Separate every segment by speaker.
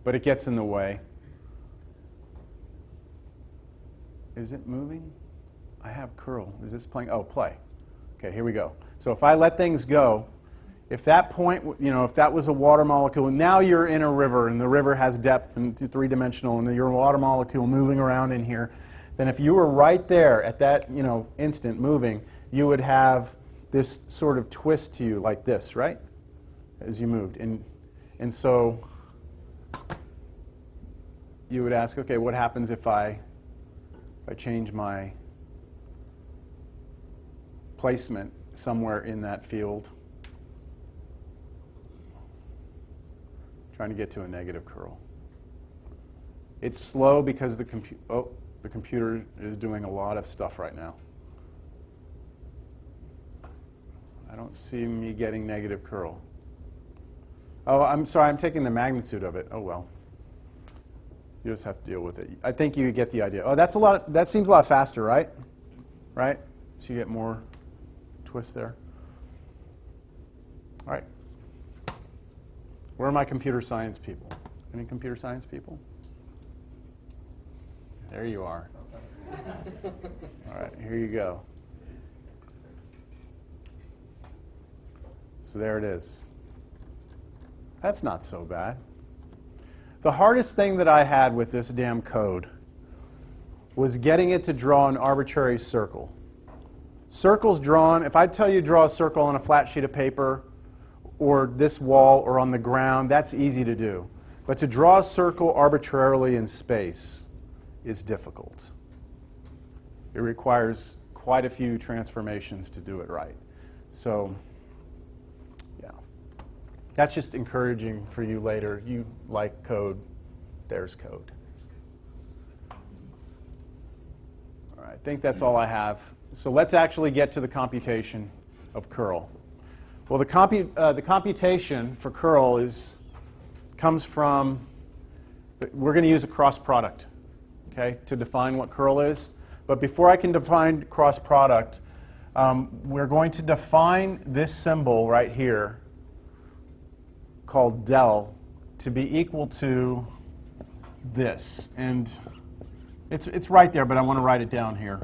Speaker 1: but it gets in the way. Is it moving? I have curl. Is this playing? Oh, play. Okay, here we go. So if I let things go, if that point, if that was a water molecule, and now you're in a river, and the river has depth and three-dimensional, and you're a water molecule moving around in here, then if you were right there at that, instant moving, you would have this sort of twist to you like this, right? As you moved. And so you would ask, okay, what happens if I change my placement somewhere in that field? Trying to get to a negative curl. It's slow because the computer is doing a lot of stuff right now. I don't see me getting negative curl. Oh, I'm sorry, I'm taking the magnitude of it. Oh well. You just have to deal with it. I think you get the idea. Oh, that's a lot. That seems a lot faster, right? Right? So you get more twist there. All right. Where are my computer science people? Any computer science people? There you are. All right, here you go. So there it is. That's not so bad. The hardest thing that I had with this damn code was getting it to draw an arbitrary circle. Circles drawn, if I tell you to draw a circle on a flat sheet of paper, or this wall, or on the ground, that's easy to do. But to draw a circle arbitrarily in space is difficult. It requires quite a few transformations to do it right. So, yeah. That's just encouraging for you later. You like code, there's code. All right, I think that's all I have. So let's actually get to the computation of curl. Well, the computation for curl comes from, we're going to use a cross product, okay, to define what curl is. But before I can define cross product, we're going to define this symbol right here called del to be equal to this. And it's right there, but I want to write it down here.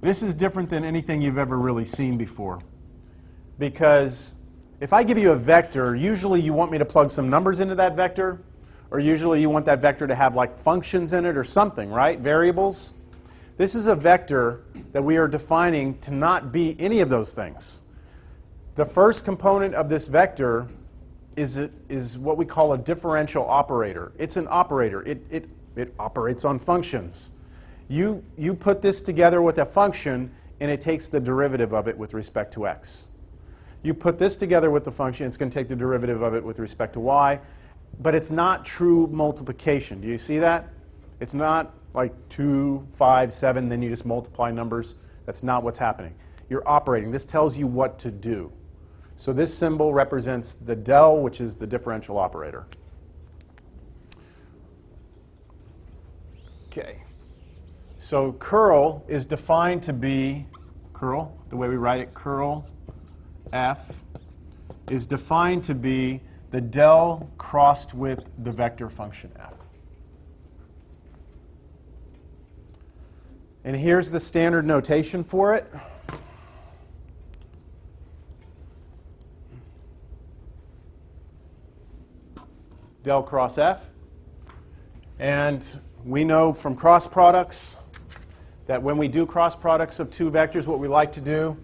Speaker 1: This is different than anything you've ever really seen before. Because if I give you a vector, usually you want me to plug some numbers into that vector, or usually you want that vector to have like functions in it or something, right? Variables. This is a vector that we are defining to not be any of those things. The first component of this vector is what we call a differential operator. It's an operator. It operates on functions. You put this together with a function, and it takes the derivative of it with respect to x. You put this together with the function, it's going to take the derivative of it with respect to y, but it's not true multiplication. Do you see that? It's not like 2, 5, 7, then you just multiply numbers. That's not what's happening. You're operating. This tells you what to do. So this symbol represents the del, which is the differential operator. Okay. So curl is defined to be, curl, the way we write it, curl f, is defined to be the del crossed with the vector function f. And here's the standard notation for it. Del cross f. And we know from cross products that when we do cross products of two vectors, what we like to do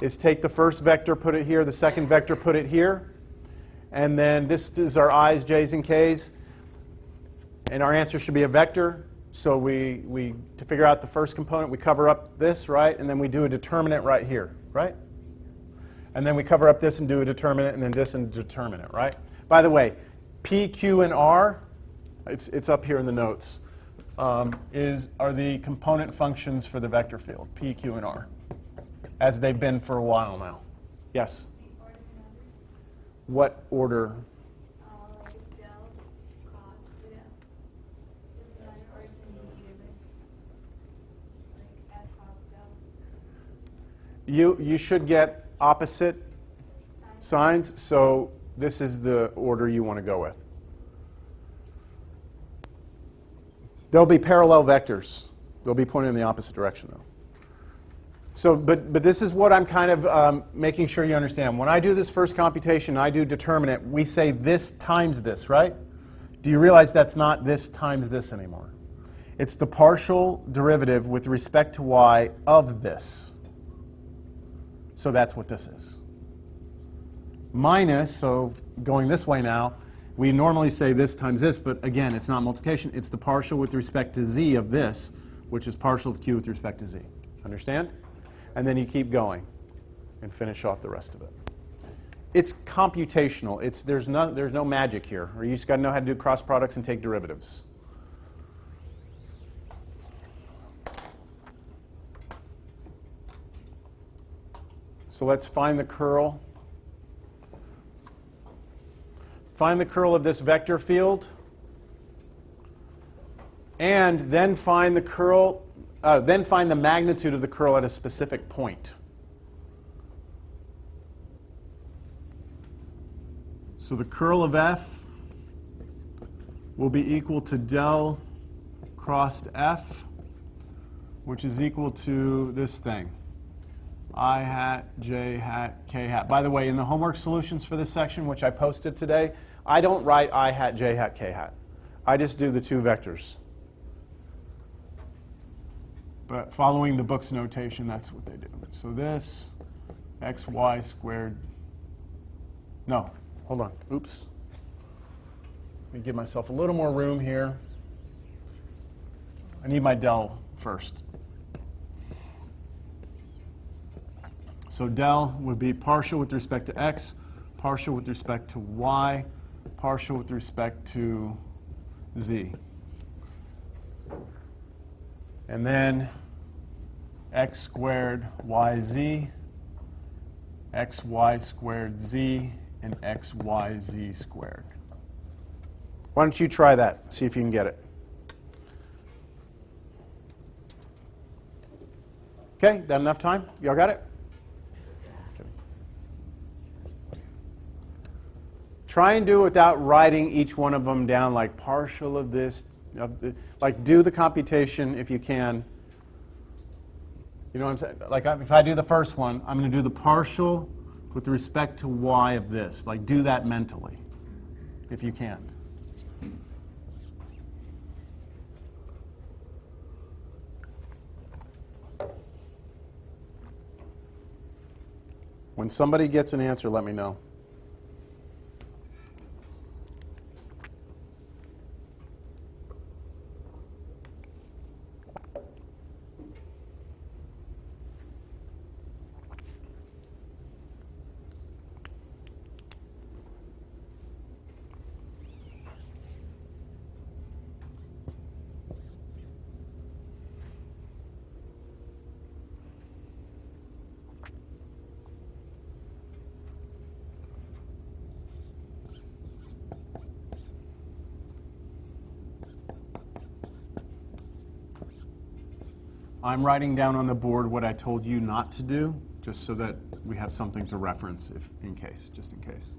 Speaker 1: is take the first vector, put it here, the second vector, put it here. And then this is our i's, j's, and k's. And our answer should be a vector. So to figure out the first component, we cover up this, right? And then we do a determinant right here, right? And then we cover up this and do a determinant, and then this and determinant, right? By the way, P, Q, and R, it's up here in the notes, are the component functions for the vector field, P, Q, and R, as they've been for a while now. Yes? What order? You should get opposite signs. So this is the order you want to go with. There'll be parallel vectors. They'll be pointing in the opposite direction, though. So, but this is what I'm kind of making sure you understand. When I do this first computation, I do determinant. We say this times this, right? Do you realize that's not this times this anymore? It's the partial derivative with respect to y of this. So that's what this is. Minus, so going this way now, we normally say this times this, but again, it's not multiplication. It's the partial with respect to z of this, which is partial of q with respect to z. Understand? And then you keep going and finish off the rest of it. It's computational. There's no magic here. Or you just got to know how to do cross products and take derivatives. So let's find the curl. Find the curl of this vector field. And then find the curl. Then find the magnitude of the curl at a specific point. So the curl of f will be equal to del cross f, which is equal to this thing, I hat, j hat, k hat. By the way, in the homework solutions for this section, which I posted today, I don't write I hat, j hat, k hat. I just do the two vectors. But following the book's notation, that's what they do. So this, xy squared, no, hold on, oops. Let me give myself a little more room here. I need my del first. So del would be partial with respect to x, partial with respect to y, partial with respect to z. And then x squared yz, xy squared z, and xyz squared. Why don't you try that? See if you can get it. Okay, that enough time? Y'all got it? Okay. Try and do it without writing each one of them down like partial of this. Like do the computation if you can. You know what I'm saying? Like if I do the first one, I'm going to do the partial with respect to y of this. Like do that mentally if you can. When somebody gets an answer, let me know. I'm writing down on the board what I told you not to do, just so that we have something to reference just in case.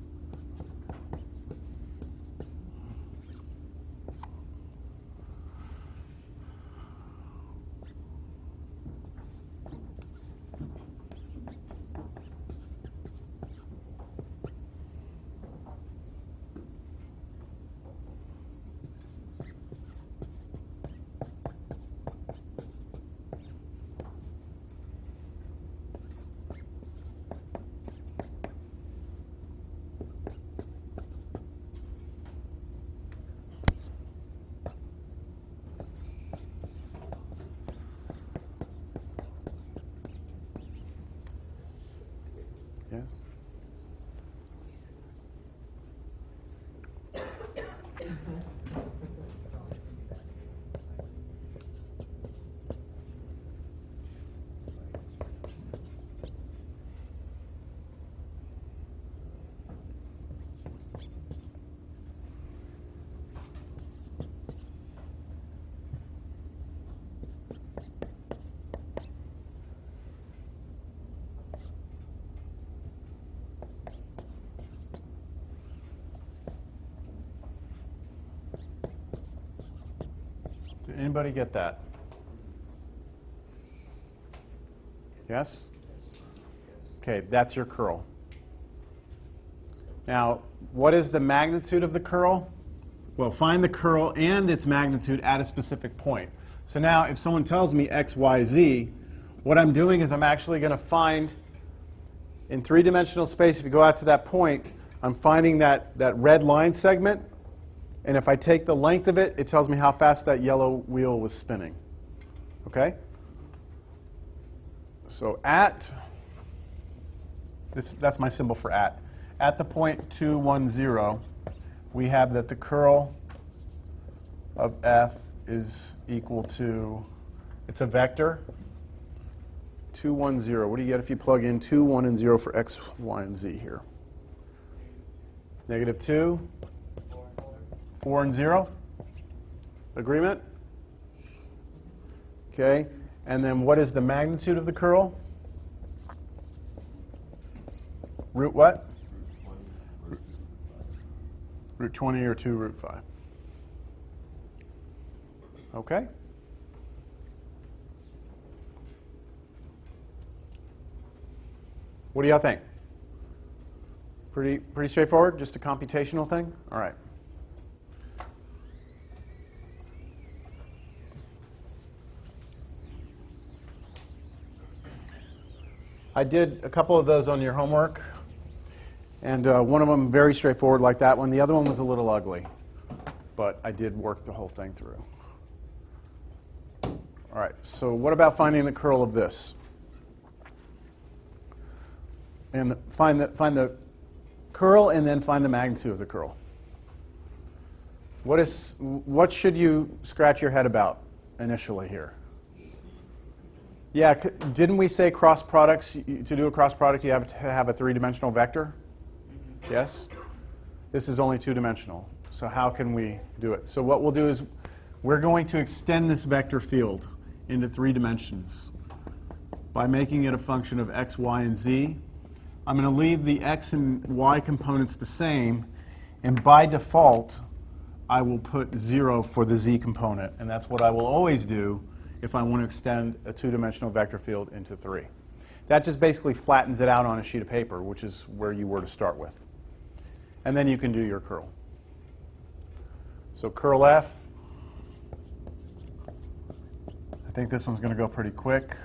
Speaker 1: Anybody get that? Yes? Okay, that's your curl. Now, what is the magnitude of the curl? Well, find the curl and its magnitude at a specific point. So now, if someone tells me x, y, z, what I'm doing is I'm actually going to find, in three-dimensional space, if you go out to that point, I'm finding that red line segment, and if I take the length of it, it tells me how fast that yellow wheel was spinning. Okay? So that's my symbol for at. At the point 2, 1, 0, we have that the curl of f is equal to, it's a vector, 2, 1, 0. What do you get if you plug in 2, 1, and 0 for x, y, and z here? Negative 2, 4, and 0. Agreement? Okay. And then what is the magnitude of the curl? Root what? Root 20 or 2 root 5. Okay? What do y'all think? Pretty straightforward? Just a computational thing? All right. I did a couple of those on your homework. And one of them very straightforward like that one. The other one was a little ugly. But I did work the whole thing through. All right, so what about finding the curl of this? And find the curl and then find the magnitude of the curl. What should you scratch your head about initially here? Yeah, didn't we say cross products? To do a cross product, you have to have a three-dimensional vector? Yes? This is only two-dimensional. So how can we do it? So what we'll do is we're going to extend this vector field into 3 dimensions by making it a function of x, y, and z. I'm going to leave the x and y components the same, and by default, I will put 0 for the z component. And that's what I will always do if I want to extend a two-dimensional vector field into 3. That just basically flattens it out on a sheet of paper, which is where you were to start with. And then you can do your curl. So curl f, I think this one's going to go pretty quick.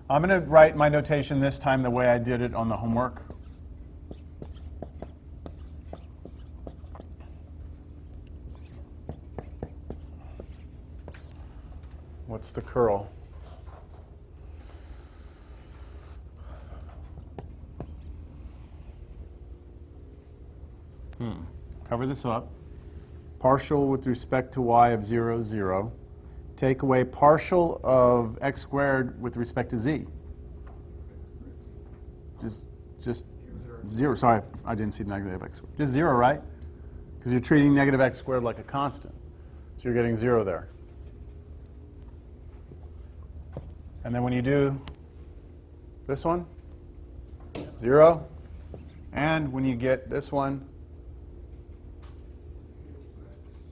Speaker 1: I'm going to write my notation this time the way I did it on the homework. What's the curl? Cover this up. Partial with respect to y of 0, 0. Take away partial of x squared with respect to z. Just 0. Sorry, I didn't see negative x squared. Just 0, right? Because you're treating negative x squared like a constant. So you're getting 0 there. And then when you do this one, 0. And when you get this one,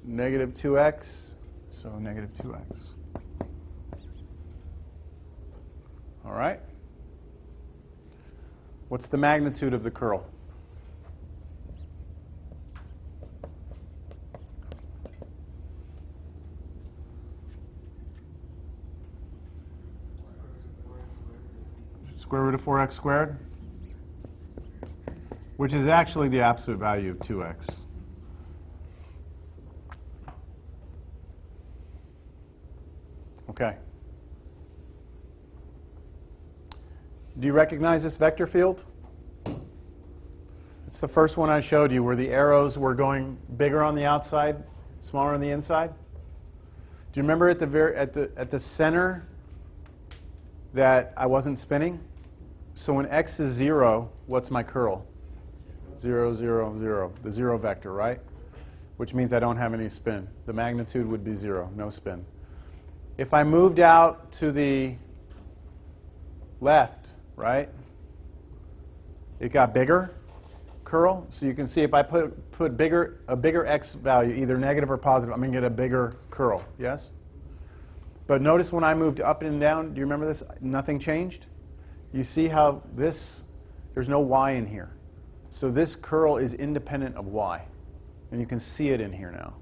Speaker 1: negative 2x, so negative 2x. All right? What's the magnitude of the curl? Square root of 4x squared, which is actually the absolute value of 2x. Okay. Do you recognize this vector field? It's the first one I showed you where the arrows were going bigger on the outside, smaller on the inside. Do you remember at the center that I wasn't spinning? So when x is 0, what's my curl? 0, 0, 0. The 0 vector, right? Which means I don't have any spin. The magnitude would be 0, no spin. If I moved out to the left, right, it got bigger, curl. So you can see if I put a bigger x value, either negative or positive, I'm going to get a bigger curl. Yes? But notice when I moved up and down, do you remember this? Nothing changed. You see how there's no y in here. So this curl is independent of y. And you can see it in here now.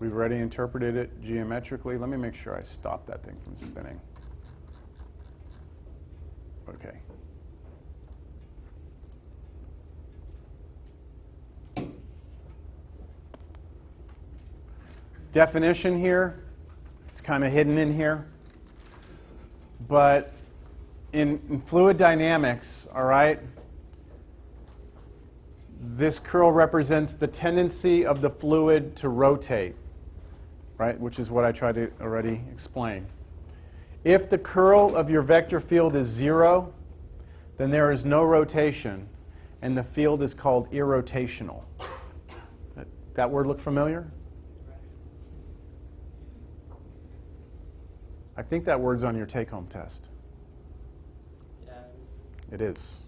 Speaker 1: We've already interpreted it geometrically. Let me make sure I stop that thing from spinning. Okay. Definition here, it's kind of hidden in here. But in fluid dynamics, all right, this curl represents the tendency of the fluid to rotate, right, which is what I tried to already explain. If the curl of your vector field is 0, then there is no rotation, and the field is called irrotational. That word look familiar? I think that word's on your take-home test.
Speaker 2: Yeah.
Speaker 1: It is.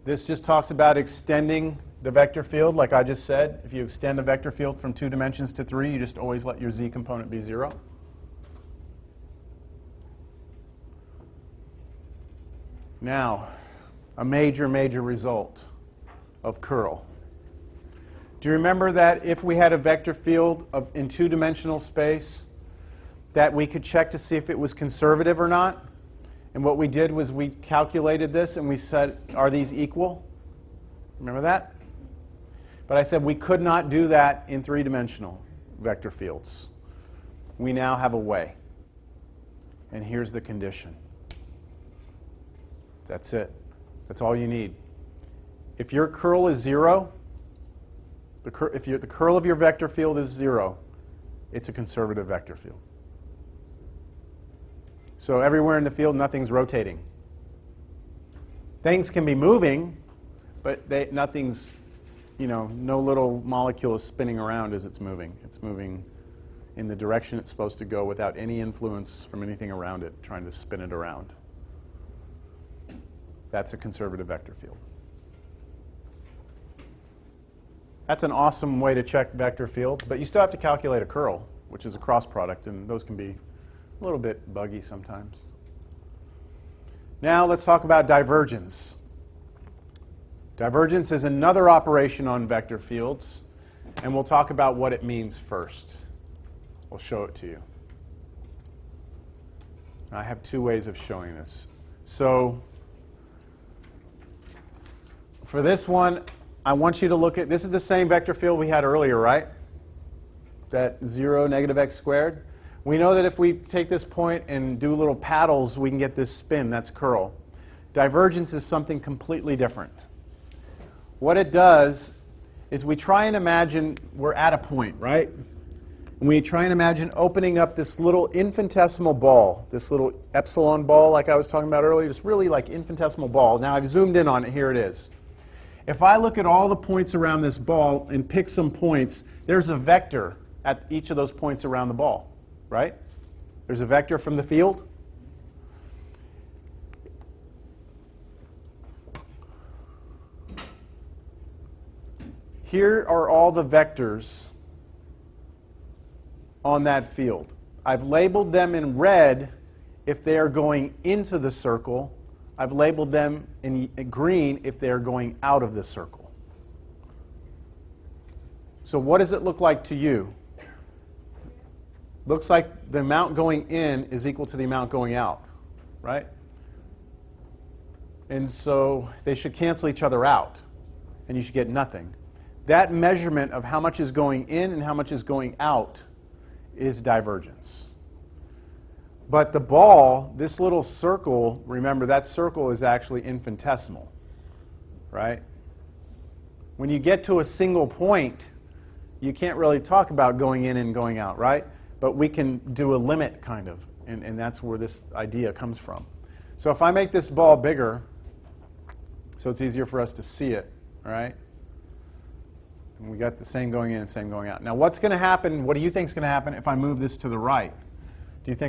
Speaker 1: This just talks about extending the vector field, like I just said. If you extend a vector field from 2 dimensions to 3, you just always let your z component be 0. Now, a major, major result of curl. Do you remember that if we had a vector field in 2-dimensional space, that we could check to see if it was conservative or not? And what we did was we calculated this and we said, are these equal? Remember that? But I said we could not do that in 3-dimensional vector fields. We now have a way. And here's the condition. That's it. That's all you need. If your curl is 0, if the curl of your vector field is 0, it's a conservative vector field. So everywhere in the field, nothing's rotating. Things can be moving, but nothing's, no little molecule is spinning around as it's moving. It's moving in the direction it's supposed to go without any influence from anything around it trying to spin it around. That's a conservative vector field. That's an awesome way to check vector fields, but you still have to calculate a curl, which is a cross product, and those can be a little bit buggy sometimes. Now let's talk about divergence. Divergence is another operation on vector fields, and we'll talk about what it means first. We'll show it to you. I have 2 ways of showing this. So for this one, I want you to look at, this is the same vector field we had earlier, right? That 0, negative x squared. We know that if we take this point and do little paddles, we can get this spin. That's curl. Divergence is something completely different. What it does is we try and imagine we're at a point, right? And we try and imagine opening up this little infinitesimal ball, this little epsilon ball like I was talking about earlier, just really like infinitesimal ball. Now I've zoomed in on it. Here it is. If I look at all the points around this ball and pick some points, there's a vector at each of those points around the ball, right? There's a vector from the field. Here are all the vectors on that field. I've labeled them in red if they are going into the circle. I've labeled them in green if they're going out of the circle. So what does it look like to you? Looks like the amount going in is equal to the amount going out, right? And so they should cancel each other out, and you should get nothing. That measurement of how much is going in and how much is going out is divergence. But the ball, this little circle, remember that circle is actually infinitesimal, right? When you get to a single point, you can't really talk about going in and going out, right? But we can do a limit, kind of, and that's where this idea comes from. So if I make this ball bigger, so it's easier for us to see it, all right? I'm And we got the same going in and same going out. Now what's going to happen, what do you think is going to happen if I move this to the right?